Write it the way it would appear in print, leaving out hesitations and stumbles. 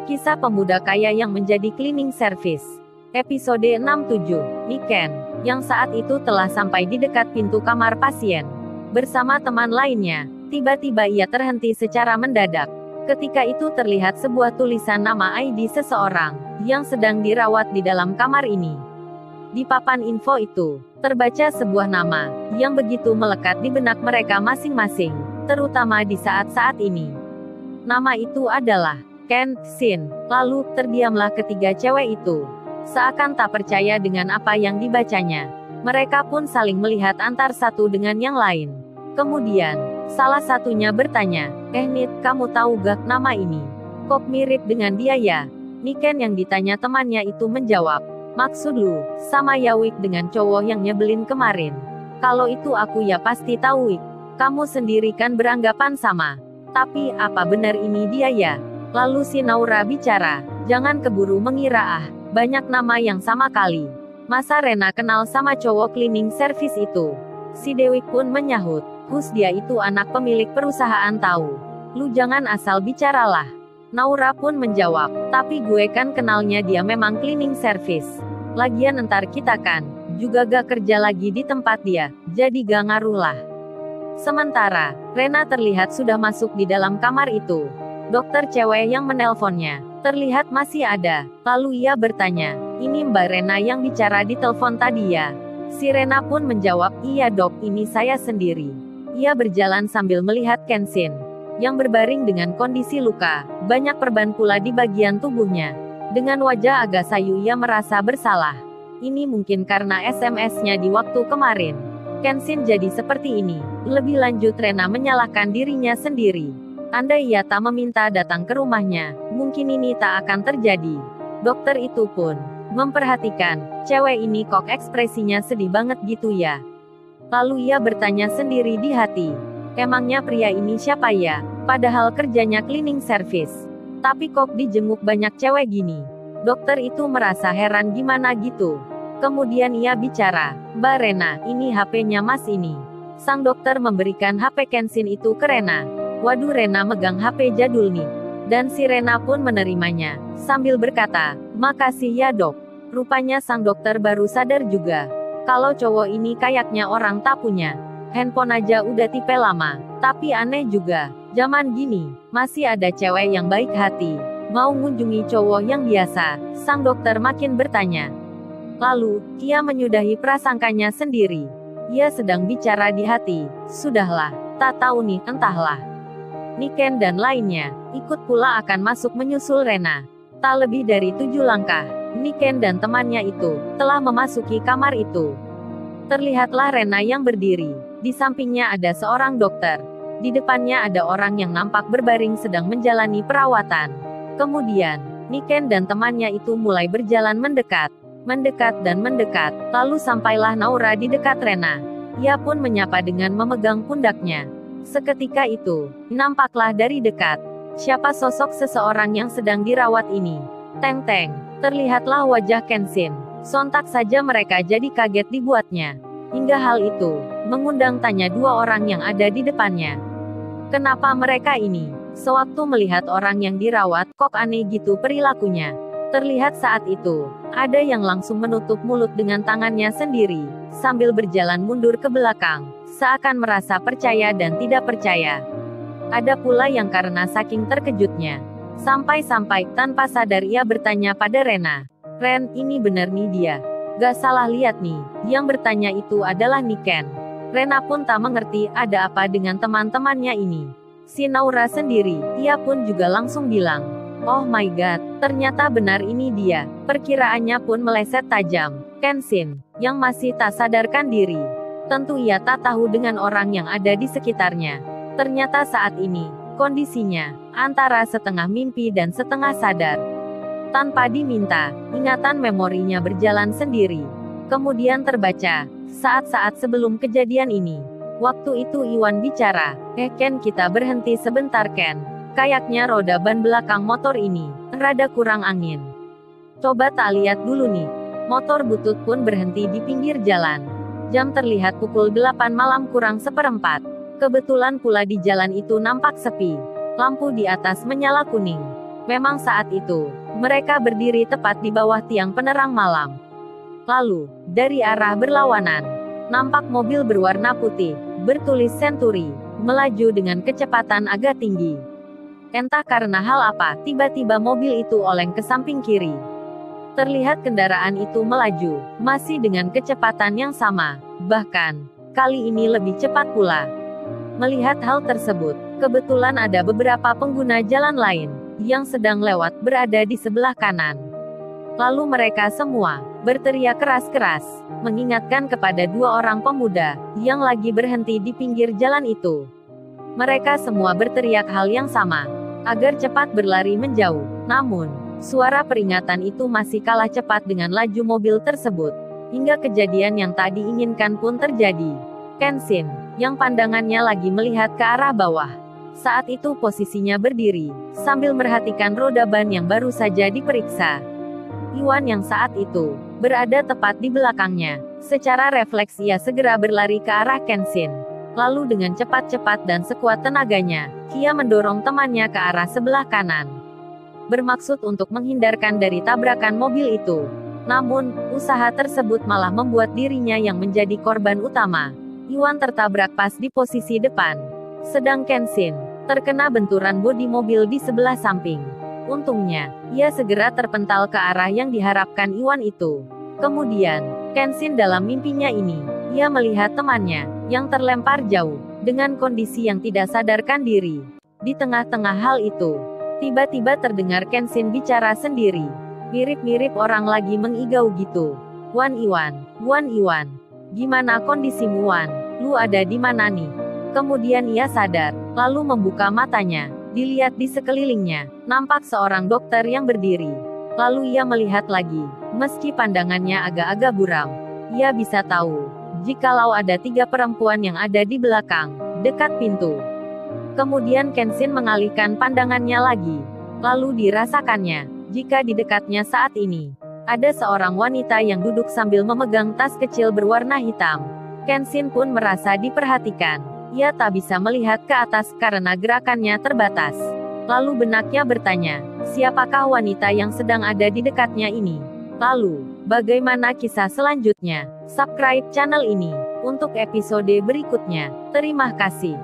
Kisah pemuda kaya yang menjadi cleaning service. Episode 67, Niken, yang saat itu telah sampai di dekat pintu kamar pasien. Bersama teman lainnya, tiba-tiba ia terhenti secara mendadak. Ketika itu terlihat sebuah tulisan nama ID seseorang, yang sedang dirawat di dalam kamar ini. Di papan info itu, terbaca sebuah nama, yang begitu melekat di benak mereka masing-masing, terutama di saat-saat ini. Nama itu adalah Ken Sin. Lalu, terdiamlah ketiga cewek itu. Seakan tak percaya dengan apa yang dibacanya. Mereka pun saling melihat antar satu dengan yang lain. Kemudian, salah satunya bertanya, Nit, kamu tahu gak nama ini? Kok mirip dengan dia ya? Niken yang ditanya temannya itu menjawab, maksud lu, sama ya Wik dengan cowok yang nyebelin kemarin. Kalau itu aku ya pasti tahu Wik. Kamu sendiri kan beranggapan sama. Tapi, apa benar ini dia ya? Lalu si Naura bicara, jangan keburu mengira banyak nama yang sama kali. Masa Rena kenal sama cowok cleaning service itu? Si Dewi pun menyahut, dia itu anak pemilik perusahaan tahu. Lu jangan asal bicaralah. Naura pun menjawab, tapi gue kan kenalnya dia memang cleaning service. Lagian entar kita kan, juga gak kerja lagi di tempat dia, jadi gak ngaruh lah. Sementara, Rena terlihat sudah masuk di dalam kamar itu. Dokter cewek yang menelponnya, terlihat masih ada. Lalu ia bertanya, ini Mbak Rena yang bicara di telepon tadi ya? Si Rena pun menjawab, iya dok, ini saya sendiri. Ia berjalan sambil melihat Kensin, yang berbaring dengan kondisi luka, banyak perban pula di bagian tubuhnya. Dengan wajah agak sayu ia merasa bersalah. Ini mungkin karena SMS-nya di waktu kemarin. Kensin jadi seperti ini. Lebih lanjut Rena menyalahkan dirinya sendiri. Andai ia tak meminta datang ke rumahnya, mungkin ini tak akan terjadi. Dokter itu pun memperhatikan, cewek ini kok ekspresinya sedih banget gitu ya. Lalu ia bertanya sendiri di hati, emangnya pria ini siapa ya? Padahal kerjanya cleaning service. Tapi kok dijenguk banyak cewek gini? Dokter itu merasa heran gimana gitu. Kemudian ia bicara, Mbak Rena, ini HP-nya Mas ini. Sang dokter memberikan HP Kensin itu ke Rena. Waduh, Rena megang HP jadul nih. Dan si Rena pun menerimanya, sambil berkata, makasih ya dok. Rupanya sang dokter baru sadar juga. Kalau cowok ini kayaknya orang tak punya handphone aja udah tipe lama. Tapi aneh juga, zaman gini, masih ada cewek yang baik hati, mau mengunjungi cowok yang biasa. Sang dokter makin bertanya. Lalu, ia menyudahi prasangkanya sendiri. Ia sedang bicara di hati, sudahlah, tak tahu nih, entahlah. Niken dan lainnya, ikut pula akan masuk menyusul Rena. Tak lebih dari 7 langkah, Niken dan temannya itu, telah memasuki kamar itu. Terlihatlah Rena yang berdiri, di sampingnya ada seorang dokter. Di depannya ada orang yang nampak berbaring sedang menjalani perawatan. Kemudian, Niken dan temannya itu mulai berjalan mendekat. Mendekat dan mendekat, lalu sampailah Naura di dekat Rena. Ia pun menyapa dengan memegang pundaknya. Seketika itu, nampaklah dari dekat, siapa sosok seseorang yang sedang dirawat ini. Teng-teng, terlihatlah wajah Kensin. Sontak saja mereka jadi kaget dibuatnya. Hingga hal itu, mengundang tanya dua orang yang ada di depannya. Kenapa mereka ini? Sewaktu melihat orang yang dirawat, kok aneh gitu perilakunya. Terlihat saat itu, ada yang langsung menutup mulut dengan tangannya sendiri, sambil berjalan mundur ke belakang, seakan merasa percaya dan tidak percaya. Ada pula yang karena saking terkejutnya, sampai-sampai tanpa sadar ia bertanya pada Rena, Ren, ini bener nih dia? Gak salah lihat nih, yang bertanya itu adalah Niken. Rena pun tak mengerti ada apa dengan teman-temannya ini. Si Naura sendiri, ia pun juga langsung bilang, oh my god, ternyata benar ini dia. Perkiraannya pun meleset tajam. Kensin, yang masih tak sadarkan diri. Tentu ia tak tahu dengan orang yang ada di sekitarnya. Ternyata saat ini, kondisinya antara setengah mimpi dan setengah sadar. Tanpa diminta, ingatan memorinya berjalan sendiri. Kemudian terbaca, saat-saat sebelum kejadian ini. Waktu itu Iwan bicara, Ken, kita berhenti sebentar Ken. Kayaknya roda ban belakang motor ini rada kurang angin. Coba tak lihat dulu nih. Motor butut pun berhenti di pinggir jalan. Jam terlihat pukul 8 malam kurang seperempat. Kebetulan pula di jalan itu nampak sepi. Lampu di atas menyala kuning. Memang saat itu, mereka berdiri tepat di bawah tiang penerang malam. Lalu, dari arah berlawanan, nampak mobil berwarna putih, bertulis Century, melaju dengan kecepatan agak tinggi. Entah karena hal apa, tiba-tiba mobil itu oleng ke samping kiri. Terlihat kendaraan itu melaju, masih dengan kecepatan yang sama, bahkan, kali ini lebih cepat pula. Melihat hal tersebut, kebetulan ada beberapa pengguna jalan lain, yang sedang lewat berada di sebelah kanan. Lalu mereka semua berteriak keras-keras, mengingatkan kepada dua orang pemuda yang lagi berhenti di pinggir jalan itu. Mereka semua berteriak hal yang sama, agar cepat berlari menjauh. Namun, suara peringatan itu masih kalah cepat dengan laju mobil tersebut. Hingga kejadian yang tak diinginkan pun terjadi. Kenshin, yang pandangannya lagi melihat ke arah bawah, saat itu posisinya berdiri, sambil merhatikan roda ban yang baru saja diperiksa. Iwan yang saat itu berada tepat di belakangnya. Secara refleks ia segera berlari ke arah Kenshin. Lalu dengan cepat-cepat dan sekuat tenaganya, ia mendorong temannya ke arah sebelah kanan. Bermaksud untuk menghindarkan dari tabrakan mobil itu. Namun, usaha tersebut malah membuat dirinya yang menjadi korban utama. Iwan tertabrak pas di posisi depan. Sedang Kenshin terkena benturan bodi mobil di sebelah samping. Untungnya, ia segera terpental ke arah yang diharapkan Iwan itu. Kemudian, Kenshin dalam mimpinya ini, ia melihat temannya, yang terlempar jauh, dengan kondisi yang tidak sadarkan diri. Di tengah-tengah hal itu, tiba-tiba terdengar Kenshin bicara sendiri. Mirip-mirip orang lagi mengigau gitu. Wan Iwan, gimana kondisimu Wan? Lu ada di mana nih? Kemudian ia sadar, lalu membuka matanya. Dilihat di sekelilingnya, nampak seorang dokter yang berdiri. Lalu ia melihat lagi, meski pandangannya agak-agak buram. Ia bisa tahu, jikalau ada 3 perempuan yang ada di belakang, dekat pintu. Kemudian Kenshin mengalihkan pandangannya lagi. Lalu dirasakannya, jika di dekatnya saat ini, ada seorang wanita yang duduk sambil memegang tas kecil berwarna hitam. Kenshin pun merasa diperhatikan. Ia tak bisa melihat ke atas karena gerakannya terbatas. Lalu benaknya bertanya, siapakah wanita yang sedang ada di dekatnya ini? Lalu, bagaimana kisah selanjutnya? Subscribe channel ini untuk episode berikutnya. Terima kasih.